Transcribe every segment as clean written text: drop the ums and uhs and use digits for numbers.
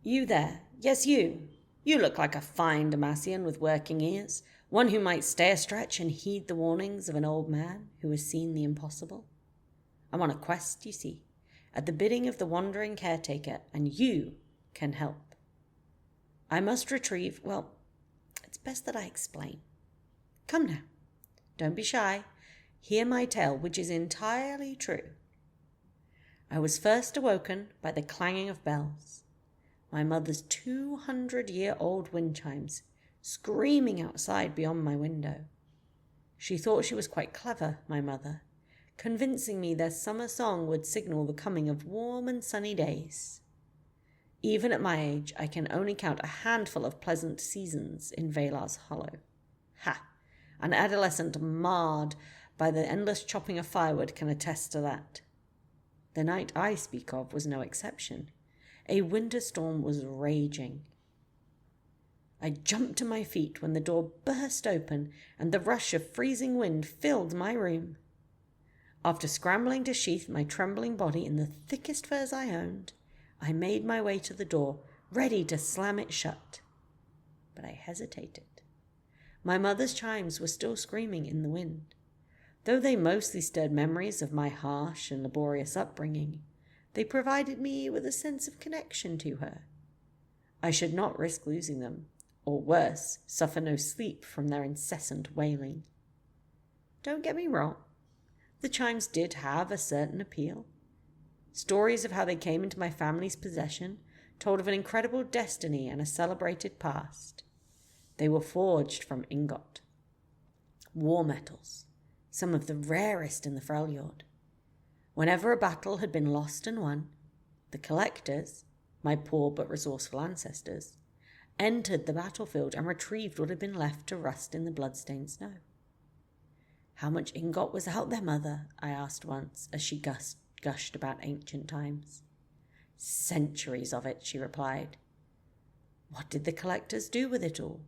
You there. Yes, you. You look like a fine Damassian with working ears, one who might stay a stretch and heed the warnings of an old man who has seen the impossible. I'm on a quest, you see, at the bidding of the wandering caretaker, and you can help. I must retrieve, well, it's best that I explain. Come now, don't be shy. Hear my tale, which is entirely true. I was first awoken by the clanging of bells, my mother's 200-year-old wind chimes screaming outside beyond my window. She thought she was quite clever, my mother, convincing me their summer song would signal the coming of warm and sunny days. Even at my age, I can only count a handful of pleasant seasons in Valar's Hollow. Ha! An adolescent marred by the endless chopping of firewood can attest to that. The night I speak of was no exception. A winter storm was raging. I jumped to my feet when the door burst open and the rush of freezing wind filled my room. After scrambling to sheath my trembling body in the thickest furs I owned, I made my way to the door, ready to slam it shut. But I hesitated. My mother's chimes were still screaming in the wind. Though they mostly stirred memories of my harsh and laborious upbringing, they provided me with a sense of connection to her. I should not risk losing them, or worse, suffer no sleep from their incessant wailing. Don't get me wrong. The chimes did have a certain appeal. Stories of how they came into my family's possession told of an incredible destiny and a celebrated past. They were forged from ingot, war metals, some of the rarest in the Freljord. Whenever a battle had been lost and won, the collectors, my poor but resourceful ancestors, entered the battlefield and retrieved what had been left to rust in the blood-stained snow. How much ingot was out there, Mother? I asked once, as she gushed about ancient times. Centuries of it, she replied. What did the collectors do with it all?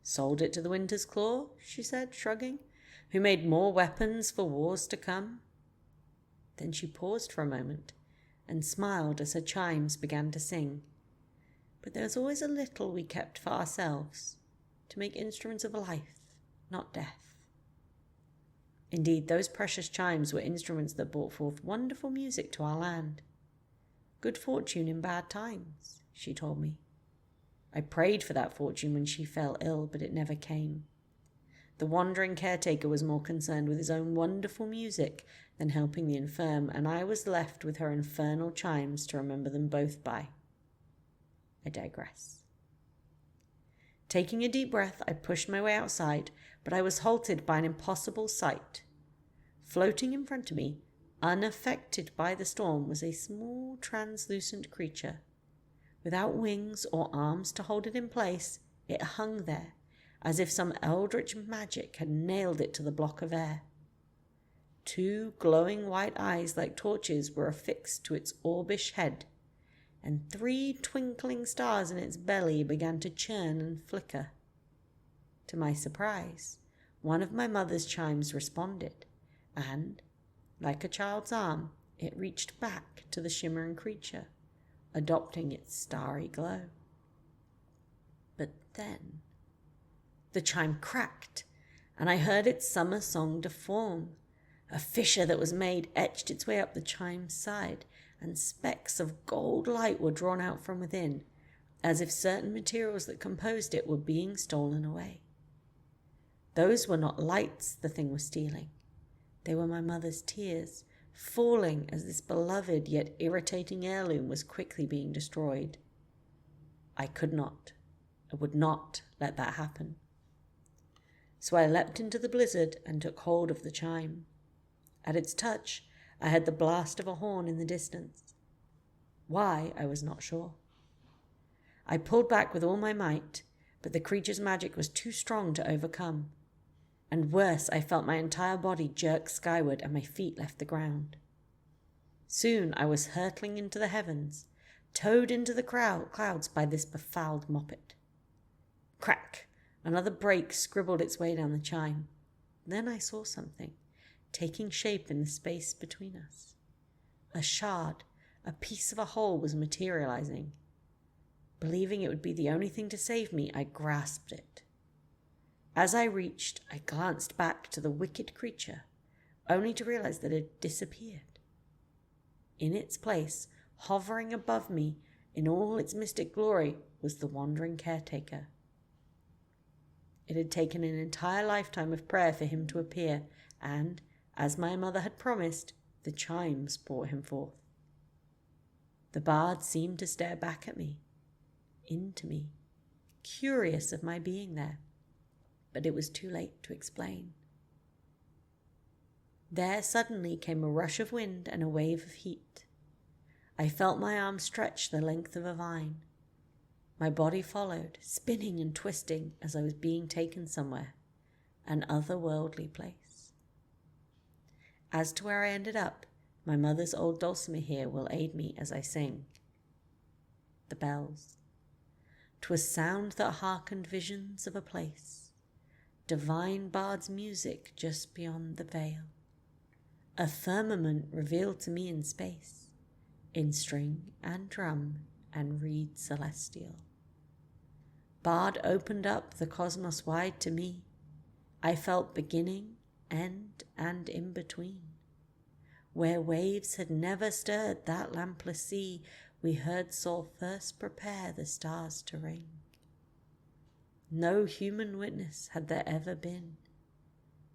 Sold it to the Winter's Claw, she said, shrugging, who made more weapons for wars to come. Then she paused for a moment and smiled as her chimes began to sing. But there was always a little we kept for ourselves, to make instruments of life, not death. Indeed, those precious chimes were instruments that brought forth wonderful music to our land. Good fortune in bad times, she told me. I prayed for that fortune when she fell ill, but it never came. The wandering caretaker was more concerned with his own wonderful music than helping the infirm, and I was left with her infernal chimes to remember them both by. I digress. Taking a deep breath, I pushed my way outside, but I was halted by an impossible sight. Floating in front of me, unaffected by the storm, was a small, translucent creature. Without wings or arms to hold it in place, it hung there, as if some eldritch magic had nailed it to the block of air. 2 glowing white eyes like torches were affixed to its orbish head, and 3 twinkling stars in its belly began to churn and flicker. To my surprise, one of my mother's chimes responded, and, like a child's arm, it reached back to the shimmering creature, adopting its starry glow. But then the chime cracked, and I heard its summer song deform. A fissure that was made etched its way up the chime's side, and specks of gold light were drawn out from within, as if certain materials that composed it were being stolen away. Those were not lights the thing was stealing. They were my mother's tears, falling as this beloved yet irritating heirloom was quickly being destroyed. I would not let that happen. So I leapt into the blizzard and took hold of the chime. At its touch, I heard the blast of a horn in the distance. Why, I was not sure. I pulled back with all my might, but the creature's magic was too strong to overcome. And worse, I felt my entire body jerk skyward and my feet left the ground. Soon I was hurtling into the heavens, towed into the clouds by this befouled moppet. Crack! Another break scribbled its way down the chime. Then I saw something, taking shape in the space between us. A shard, a piece of a whole was materializing. Believing it would be the only thing to save me, I grasped it. As I reached, I glanced back to the wicked creature, only to realize that it had disappeared. In its place, hovering above me in all its mystic glory, was the wandering caretaker. It had taken an entire lifetime of prayer for him to appear, and, as my mother had promised, the chimes brought him forth. The bard seemed to stare back at me, into me, curious of my being there, but it was too late to explain. There suddenly came a rush of wind and a wave of heat. I felt my arm stretch the length of a vine. My body followed, spinning and twisting as I was being taken somewhere, an otherworldly place. As to where I ended up, my mother's old dulcimer here will aid me as I sing. The bells. 'Twas sound that hearkened visions of a place, divine bard's music just beyond the veil, a firmament revealed to me in space, in string and drum and reed celestial. Bard opened up the cosmos wide to me. I felt beginning, end, and in between. Where waves had never stirred that lampless sea, we heard Sol first prepare the stars to ring. No human witness had there ever been,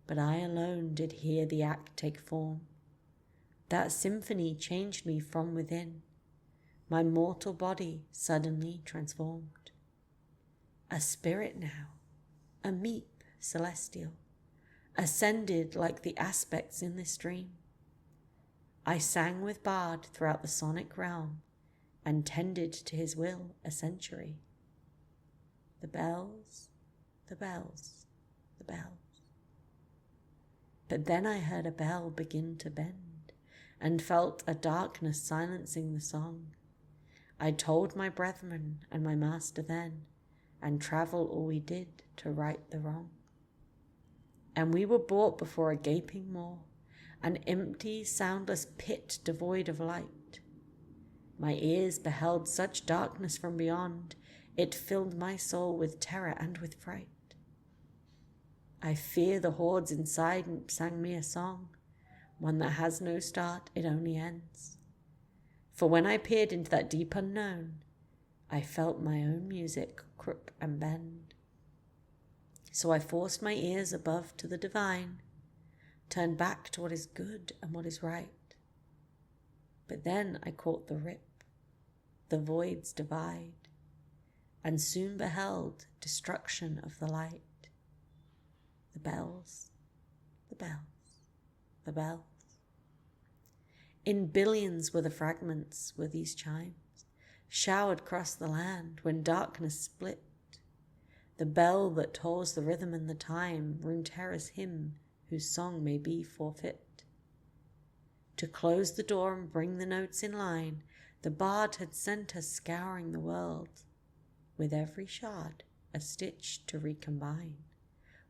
but I alone did hear the act take form. That symphony changed me from within, my mortal body suddenly transformed. A spirit now, a meep celestial, ascended like the aspects in this dream. I sang with bard throughout the sonic realm, and tended to his will a century. The bells, the bells, the bells. But then I heard a bell begin to bend, and felt a darkness silencing the song. I told my brethren and my master then, and travel all we did to right the wrong. And we were brought before a gaping maw, an empty, soundless pit devoid of light. My ears beheld such darkness from beyond, it filled my soul with terror and with fright. I fear the hordes inside sang me a song, one that has no start, it only ends. For when I peered into that deep unknown, I felt my own music crook and bend. So I forced my ears above to the divine, turned back to what is good and what is right. But then I caught the rip, the voids divide, and soon beheld destruction of the light. The bells, the bells, the bells. In billions were the fragments, were these chimes, showered across the land when darkness split. The bell that tolls the rhythm and the time, Runeterra's hymn, whose song may be forfeit. To close the door and bring the notes in line, the bard had sent us scouring the world, with every shard a stitch to recombine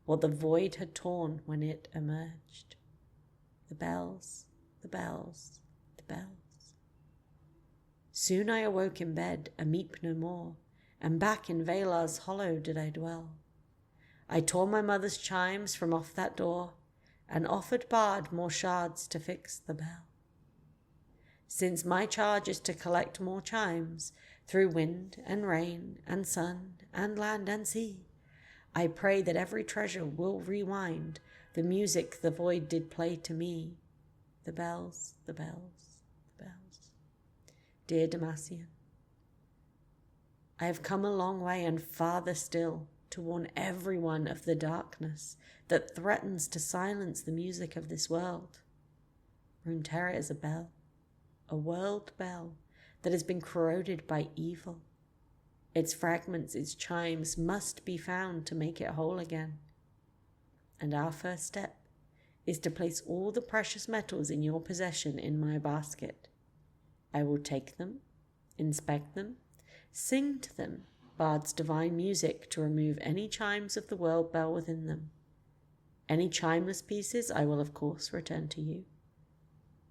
what the void had torn when it emerged. The bells, the bells, the bells. Soon I awoke in bed, a meep no more, and back in Valar's hollow did I dwell. I tore my mother's chimes from off that door, and offered bard more shards to fix the bell. Since my charge is to collect more chimes, through wind and rain and sun and land and sea, I pray that every treasure will rewind the music the void did play to me. The bells, the bells, the bells. Dear Demacian, I have come a long way and farther still to warn everyone of the darkness that threatens to silence the music of this world. Runeterra is a bell, a world bell that has been corroded by evil. Its fragments, its chimes must be found to make it whole again. And our first step is to place all the precious metals in your possession in my basket. I will take them, inspect them, sing to them Bard's divine music to remove any chimes of the world bell within them. Any chimeless pieces I will of course return to you.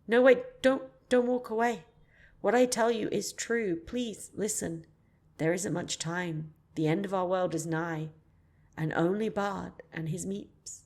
No, wait, don't walk away. What I tell you is true. Please listen. There isn't much time, the end of our world is nigh, and only Bard and his meeps